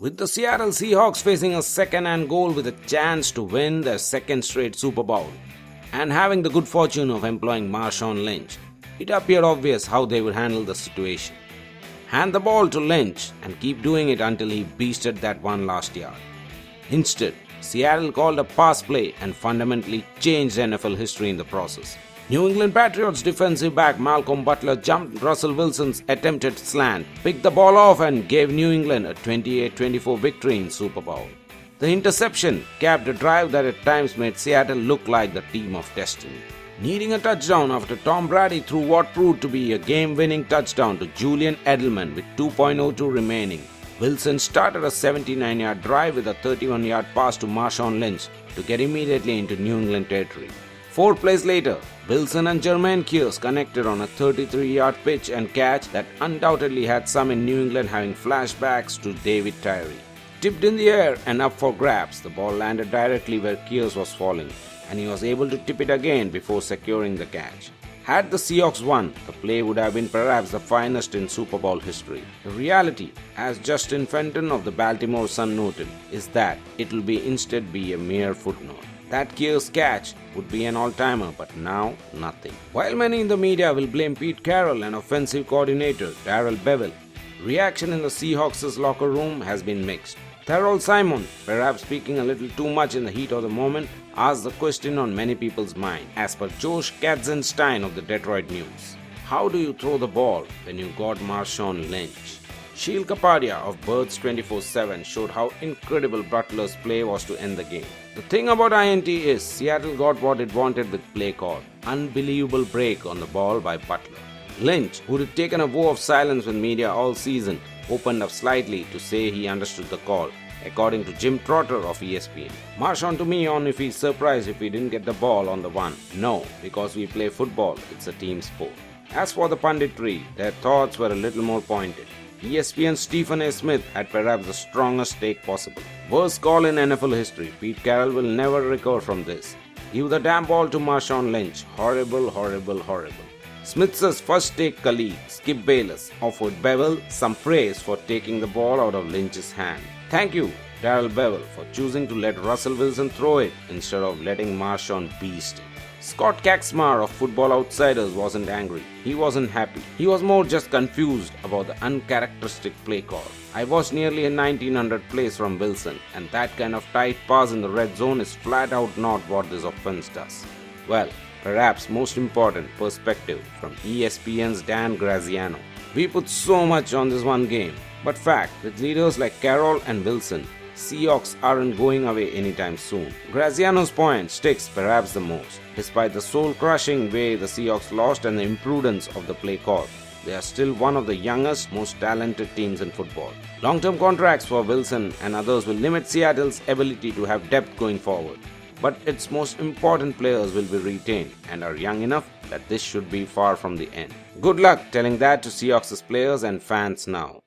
With the Seattle Seahawks facing a second-hand goal with a chance to win their second straight Super Bowl, and having the good fortune of employing Marshawn Lynch, it appeared obvious how they would handle the situation. Hand the ball to Lynch and keep doing it until he beasted that one last yard. Instead, Seattle called a pass play and fundamentally changed NFL history in the process. New England Patriots defensive back Malcolm Butler jumped Russell Wilson's attempted slant, picked the ball off and gave New England a 28-24 victory in Super Bowl. The interception capped a drive that at times made Seattle look like the team of destiny. Needing a touchdown after Tom Brady threw what proved to be a game-winning touchdown to Julian Edelman with 2.02 remaining, Wilson started a 79-yard drive with a 31-yard pass to Marshawn Lynch to get immediately into New England territory. 4 plays later, Wilson and Jermaine Kearse connected on a 33-yard pitch and catch that undoubtedly had some in New England having flashbacks to David Tyree. Tipped in the air and up for grabs, the ball landed directly where Kearse was falling, and he was able to tip it again before securing the catch. Had the Seahawks won, the play would have been perhaps the finest in Super Bowl history. The reality, as Justin Fenton of the Baltimore Sun noted, is that it will instead be a mere footnote. That Kearse catch would be an all-timer, but now nothing. While many in the media will blame Pete Carroll and offensive coordinator Darrell Bevell, reaction in the Seahawks' locker room has been mixed. Tyrell Simon, perhaps speaking a little too much in the heat of the moment, asked the question on many people's mind, as per Josh Katzenstein of the Detroit News. How do you throw the ball when you got Marshawn Lynch? Sheil Kapadia of Birds 24/7 showed how incredible Butler's play was to end the game. The thing about INT is Seattle got what it wanted with play call. Unbelievable break on the ball by Butler. Lynch, who had taken a vow of silence with media all season, opened up slightly to say he understood the call, according to Jim Trotter of ESPN. Marshawn to me on if he's surprised if we didn't get the ball on the one. No, because we play football, it's a team sport. As for the punditry, their thoughts were a little more pointed. ESPN's Stephen A. Smith had perhaps the strongest take possible. Worst call in NFL history. Pete Carroll will never recover from this. Give the damn ball to Marshawn Lynch. Horrible, horrible, horrible. Smith's first take colleague, Skip Bayless, offered Bevell some praise for taking the ball out of Lynch's hand. Thank you, Darrell Bevell, for choosing to let Russell Wilson throw it instead of letting Marshawn beast it. Scott Kaczmar of Football Outsiders wasn't angry. He wasn't happy. He was more just confused about the uncharacteristic play call. I watched nearly a 1900 plays from Wilson, and that kind of tight pass in the red zone is flat out not what this offense does. Well, perhaps most important perspective from ESPN's Dan Graziano. We put so much on this one game, but fact, with leaders like Carroll and Wilson, Seahawks aren't going away anytime soon. Graziano's point sticks perhaps the most. Despite the soul-crushing way the Seahawks lost and the imprudence of the play call, they are still one of the youngest, most talented teams in football. Long-term contracts for Wilson and others will limit Seattle's ability to have depth going forward. But its most important players will be retained and are young enough that this should be far from the end. Good luck telling that to Seahawks players and fans now.